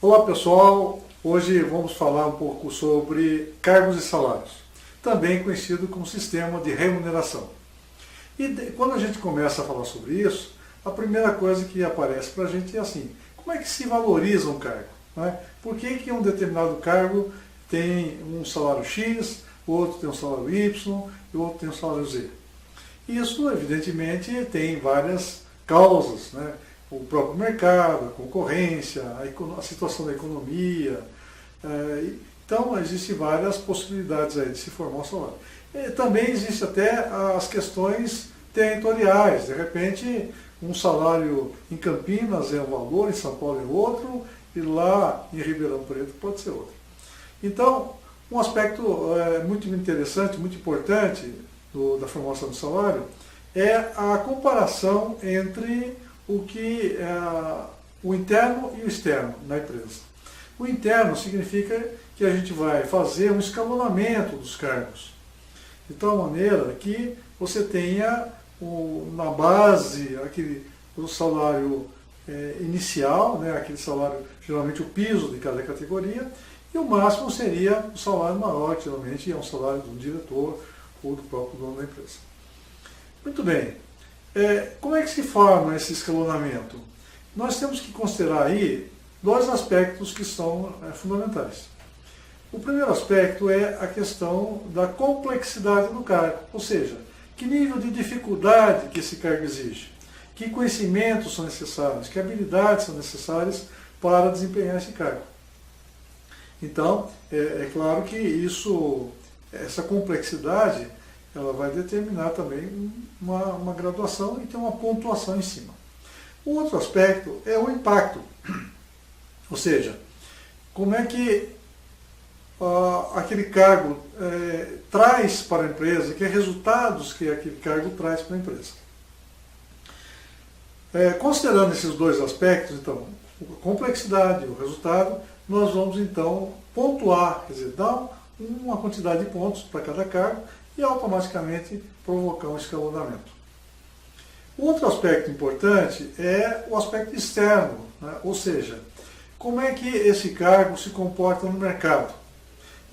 Olá pessoal, hoje vamos falar um pouco sobre cargos e salários, também conhecido como sistema de remuneração. E quando a gente começa a falar sobre isso, a primeira coisa que aparece para a gente é assim, como é que se valoriza um cargo? Né? Por que um determinado cargo tem um salário X, o outro tem um salário Y e o outro tem um salário Z? Isso, evidentemente, tem várias causas, né? O próprio mercado, a concorrência, a situação da economia. Então, existem várias possibilidades aí de se formar um salário. E também existe até as questões territoriais. De repente, um salário em Campinas é um valor, em São Paulo é outro, e lá em Ribeirão Preto pode ser outro. Então, um aspecto muito interessante, muito importante da formação do salário é a comparação entre o interno e o externo na empresa. O interno significa que a gente vai fazer um escalonamento dos cargos, de tal maneira que você tenha na base o salário inicial, né, aquele salário, geralmente o piso de cada categoria, e o máximo seria o salário maior, que geralmente é um salário do diretor ou do próprio dono da empresa. Muito bem. Como é que se forma esse escalonamento? Nós temos que considerar aí dois aspectos que são fundamentais. O primeiro aspecto é a questão da complexidade do cargo, ou seja, que nível de dificuldade que esse cargo exige, que conhecimentos são necessários, que habilidades são necessárias para desempenhar esse cargo. Então, é claro que essa complexidade ela vai determinar também uma graduação e ter uma pontuação em cima. O outro aspecto é o impacto, ou seja, como é que aquele cargo traz para a empresa, que resultados que aquele cargo traz para a empresa. Considerando esses dois aspectos, então, a complexidade e o resultado, nós vamos então pontuar, quer dizer, dar uma quantidade de pontos para cada cargo e automaticamente provocar um escalonamento. O outro aspecto importante é o aspecto externo, né? Ou seja, como é que esse cargo se comporta no mercado.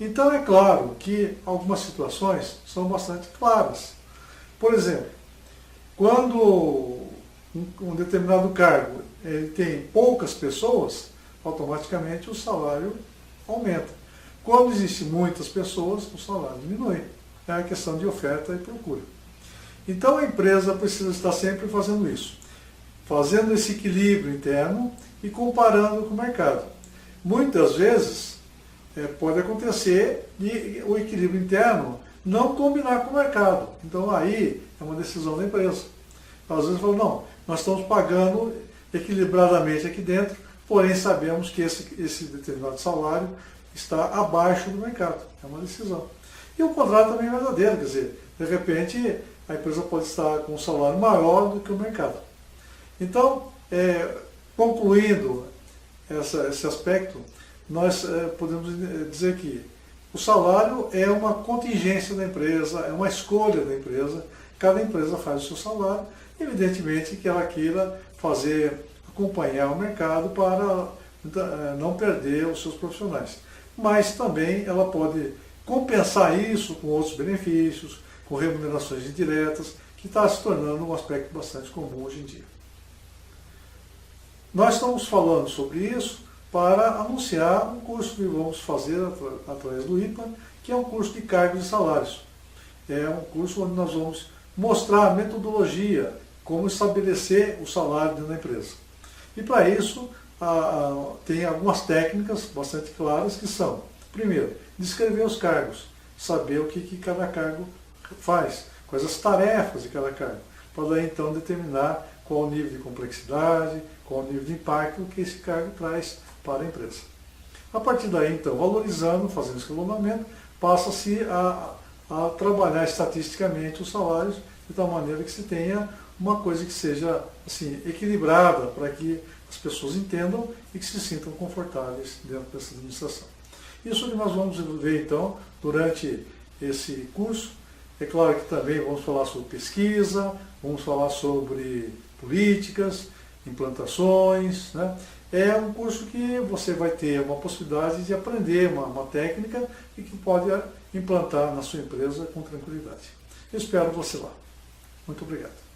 Então é claro que algumas situações são bastante claras. Por exemplo, quando um determinado cargo ele tem poucas pessoas, automaticamente o salário aumenta. Quando existem muitas pessoas, o salário diminui. É a questão de oferta e procura. Então a empresa precisa estar sempre fazendo isso, fazendo esse equilíbrio interno e comparando com o mercado. Muitas vezes pode acontecer de o equilíbrio interno não combinar com o mercado. Então aí é uma decisão da empresa. Às vezes falam, não, nós estamos pagando equilibradamente aqui dentro, porém sabemos que esse determinado salário está abaixo do mercado. É uma decisão. E o contrário também é verdadeiro, quer dizer, de repente a empresa pode estar com um salário maior do que o mercado. Então, concluindo esse aspecto, nós podemos dizer que o salário é uma contingência da empresa, é uma escolha da empresa, cada empresa faz o seu salário, evidentemente que ela queira acompanhar o mercado para não perder os seus profissionais. Mas também ela pode compensar isso com outros benefícios, com remunerações indiretas, que está se tornando um aspecto bastante comum hoje em dia. Nós estamos falando sobre isso para anunciar um curso que vamos fazer através do IPA, que é um curso de cargos e salários. É um curso onde nós vamos mostrar a metodologia, como estabelecer o salário dentro da empresa. E para isso, tem algumas técnicas bastante claras que são, primeiro, descrever os cargos, saber o que cada cargo faz, quais as tarefas de cada cargo, para daí então determinar qual o nível de complexidade, qual o nível de impacto que esse cargo traz para a empresa. A partir daí, então, valorizando, fazendo escalonamento, passa-se a trabalhar estatisticamente os salários de tal maneira que se tenha uma coisa que seja assim, equilibrada para que as pessoas entendam e que se sintam confortáveis dentro dessa administração. Isso que nós vamos ver então durante esse curso, É claro que também vamos falar sobre pesquisa, vamos falar sobre políticas, implantações, né? É um curso que você vai ter uma possibilidade de aprender uma técnica e que pode implantar na sua empresa com tranquilidade. Eu espero você lá. Muito obrigado.